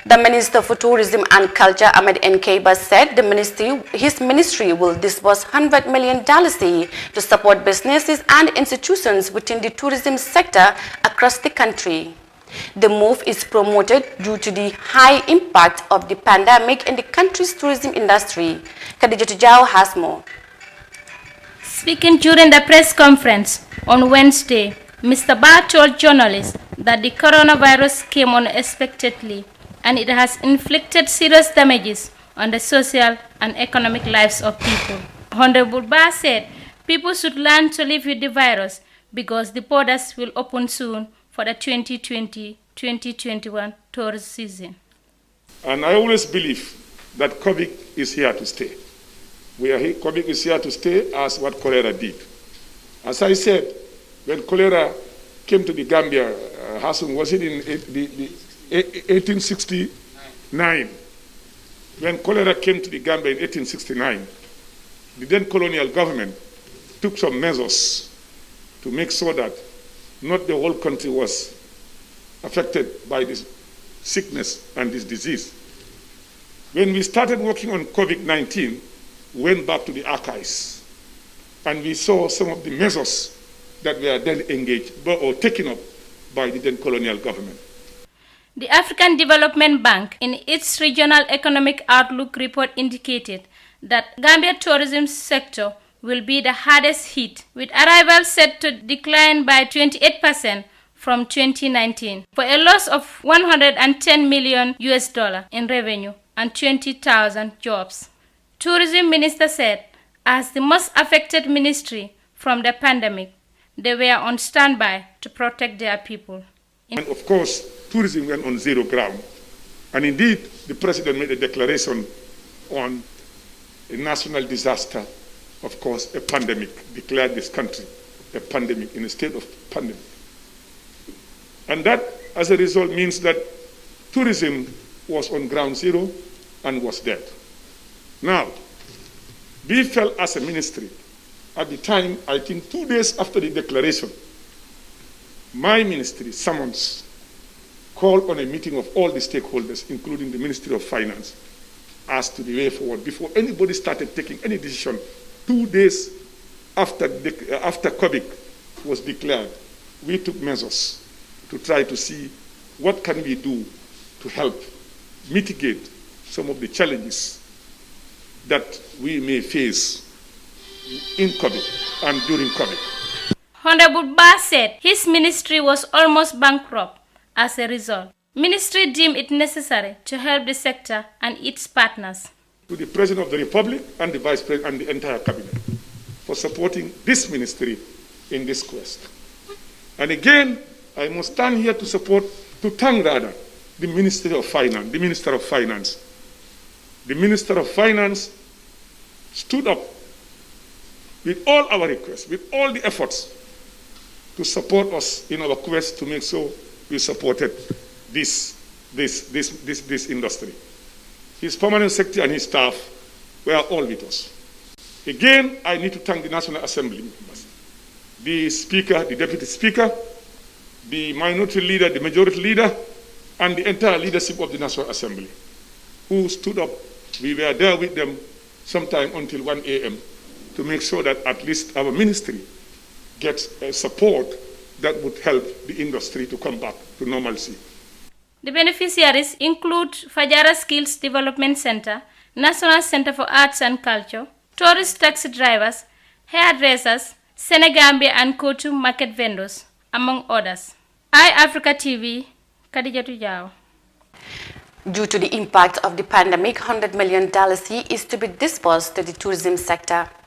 The Minister for Tourism and Culture, Ahmed Nkeba, said his ministry will disburse $100 million to support businesses and institutions within the tourism sector across the country. The move is promoted due to the high impact of the pandemic in the country's tourism industry. Khadija Tujao has more. Speaking during the press conference on Wednesday, Mr. Ba told journalists that the coronavirus came unexpectedly and it has inflicted serious damages on the social and economic lives of people. Honorable Ba said people should learn to live with the virus because the borders will open soon for the 2020-2021 tourist season. And I always believe that COVID is here to stay. COVID is here to stay as what cholera did. As I said, when cholera came to the Gambia, Hassan, was it in 1869? When cholera came to the Gambia in 1869, the then colonial government took some measures to make sure that not the whole country was affected by this sickness and this disease. When we started working on COVID-19, we went back to the archives and we saw some of the measures that were then engaged or taken up by the then colonial government. The African Development Bank, in its Regional Economic Outlook report, indicated that Gambia tourism sector will be the hardest hit, with arrivals set to decline by 28% from 2019, for a loss of $110 million in revenue and 20,000 jobs. Tourism Minister said, as the most affected ministry from the pandemic, they were on standby to protect their people. And of course, tourism went on zero ground. And indeed, the president made a declaration on a national disaster, of course, a pandemic, declared this country a pandemic, in a state of pandemic. And that, as a result, means that tourism was on ground zero and was dead. Now, we felt as a ministry, at the time, I think 2 days after the declaration, my ministry summons called on a meeting of all the stakeholders, including the Ministry of Finance, as to the way forward. Before anybody started taking any decision, 2 days after COVID was declared, we took measures to try to see what can we do to help mitigate some of the challenges that we may face in COVID and during COVID. Honorable Ba said his ministry was almost bankrupt as a result. Ministry deemed it necessary to help the sector and its partners. To the President of the Republic and the Vice President and the entire cabinet for supporting this ministry in this quest. And again, I must stand here to thank rather, the Ministry of Finance, the Minister of Finance. The Minister of Finance stood up with all our requests, with all the efforts to support us in our quest to make sure we supported this industry. His permanent secretary and his staff were all with us. Again, I need to thank the National Assembly members, the Speaker, the Deputy Speaker, the minority leader, the majority leader, and the entire leadership of the National Assembly, who stood up. We were there with them sometime until 1 a.m. to make sure that at least our ministry gets support that would help the industry to come back to normalcy. The beneficiaries include Fajara Skills Development Center, National Center for Arts and Culture, tourist taxi drivers, hairdressers, Senegambia and Kotu market vendors, among others. iAfrica TV, Khadija Tujao. Due to the impact of the pandemic, $100 million is to be disbursed to the tourism sector.